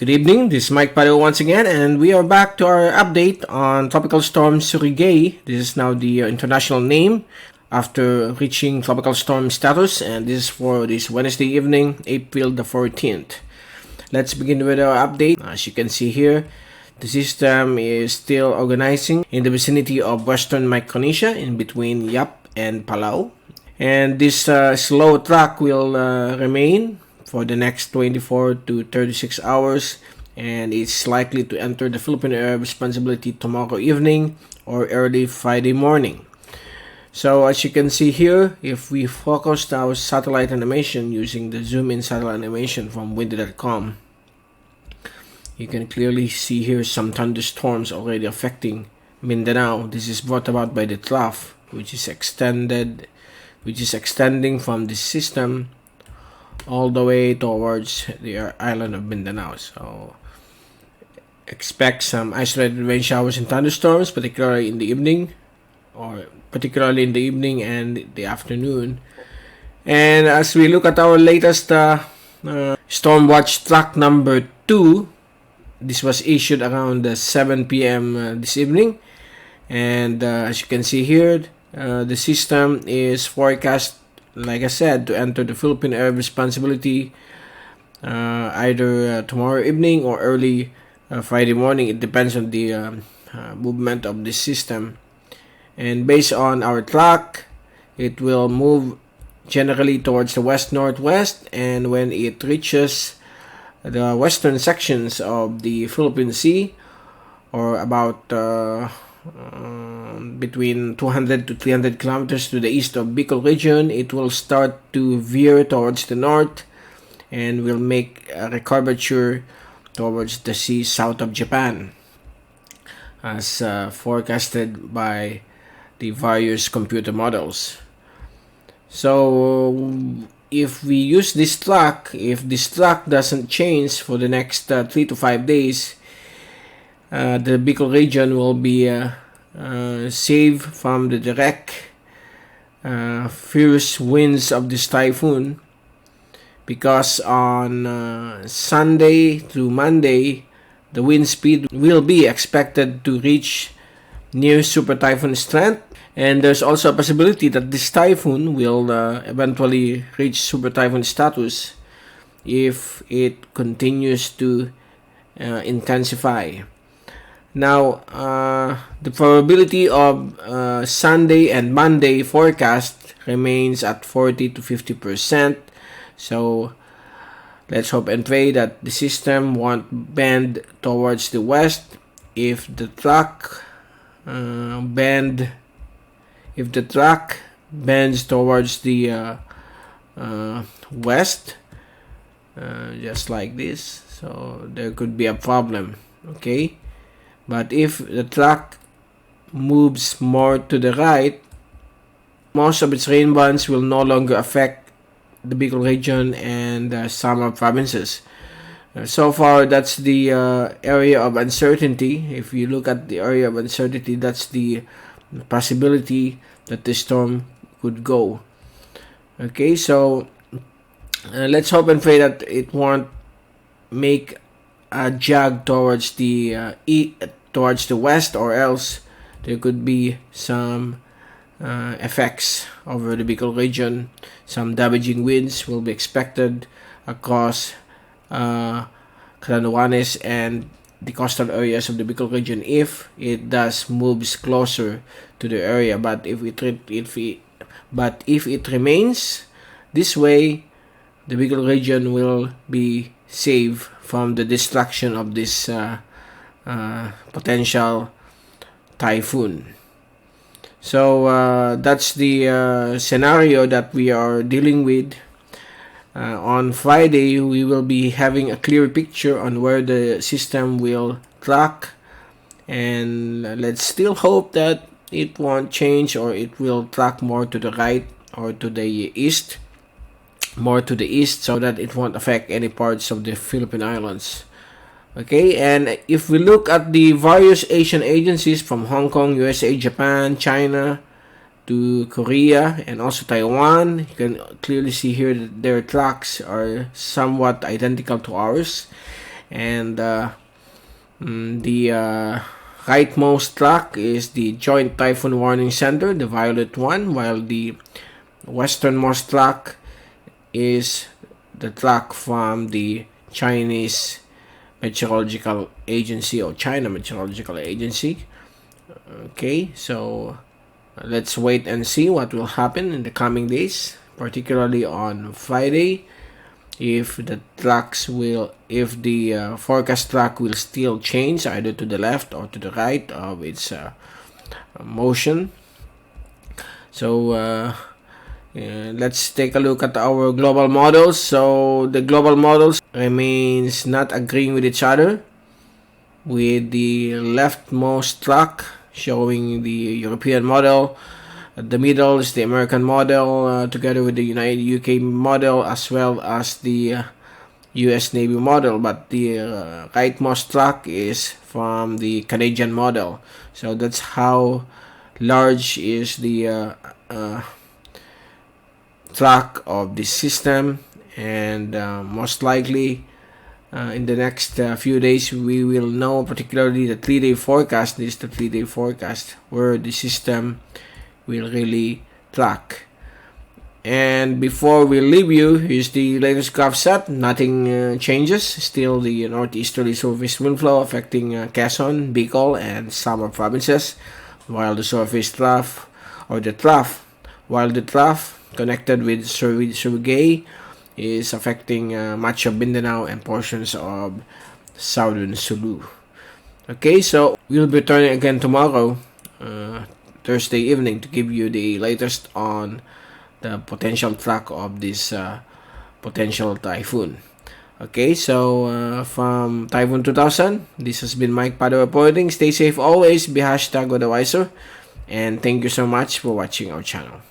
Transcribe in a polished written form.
Good evening, this is Mike Parejo once again, and we are back to our update on Tropical Storm Surigay. This is now the international name after reaching tropical storm status, and this is for this Wednesday evening, April the 14th. Let's begin with our update. As you can see here, the system is still organizing in the vicinity of Western Micronesia in between Yap and Palau. And this slow track will remain for the next 24 to 36 hours, and it's likely to enter the Philippine Area of Responsibility tomorrow evening or early Friday morning. So as you can see here, if we focused our satellite animation using the zoom in satellite animation from windy.com, you can clearly see here some thunderstorms already affecting Mindanao. This is brought about by the trough, which is extending from the system all the way towards the island of Mindanao. So expect some isolated rain showers and thunderstorms, particularly in the evening and the afternoon. And as we look at our latest storm watch track number 2, this was issued around 7 p.m. This evening, and as you can see here, the system is forecast, like I said, to enter the Philippine Area of Responsibility either tomorrow evening or early Friday morning. It depends on the movement of the system. And based on our track, it will move generally towards the west-northwest, and when it reaches the western sections of the Philippine Sea, or about between 200 to 300 kilometers to the east of Bicol region, it will start to veer towards the north and will make a recurvature towards the sea south of Japan, as forecasted by the various computer models. So if we use this track, if this track doesn't change for the next 3 to 5 days, the Bicol region will be saved from the direct fierce winds of this typhoon, because on Sunday through Monday, the wind speed will be expected to reach near super typhoon strength, and there's also a possibility that this typhoon will eventually reach super typhoon status if it continues to intensify. Now, the probability of Sunday and Monday forecast remains at 40 to 50%. So let's hope and pray that the system won't bend towards the west. If the track bends towards the west, just like this, so there could be a problem. Okay. But if the track moves more to the right, most of its rain bands will no longer affect the Bicol region and Samar provinces. So far, that's the area of uncertainty. If you look at the area of uncertainty, that's the possibility that the storm could go. Okay, so let's hope and pray that it won't make a jog towards the towards the west, or else there could be some effects over the Bicol region. Some damaging winds will be expected across Catanduanes and the coastal areas of the Bicol region if it does moves closer to the area. But if it remains this way, the Bicol region will be saved from the destruction of this potential typhoon. So that's the scenario that we are dealing with. On Friday, we will be having a clear picture on where the system will track, and let's still hope that it won't change, or it will track more to the right or to the east, so that it won't affect any parts of the Philippine Islands. Okay, and if we look at the various Asian agencies from Hong Kong, USA, Japan, China, to Korea, and also Taiwan, you can clearly see here that their tracks are somewhat identical to ours. and the rightmost track is the Joint Typhoon Warning Center, the violet one, while the westernmost track is the track from the Chinese Meteorological Agency, or China Meteorological Agency. Okay, so let's wait and see what will happen in the coming days, particularly on Friday, if the forecast track will still change either to the left or to the right of its motion. So let's take a look at our global models. So the global models remains not agreeing with each other, with the leftmost track showing the European model. The middle is the American model, together with the United UK model, as well as the US Navy model, but the rightmost track is from the Canadian model. So that's how large is the track of this system, and most likely in the next few days we will know, particularly the 3-day forecast. This is the 3-day forecast where the system will really track. And before we leave you, here's the latest graph set. Nothing changes. Still the northeasterly surface wind flow affecting Quezon, Bicol, and Samar provinces, while the surface trough, connected with Surigay is affecting much of Mindanao and portions of southern Sulu. Okay, so we'll be returning again tomorrow, Thursday evening, to give you the latest on the potential track of this potential typhoon. Okay, so from Typhoon 2000, this has been Mike Pado reporting. Stay safe always, be #weatherwiser, and thank you so much for watching our channel.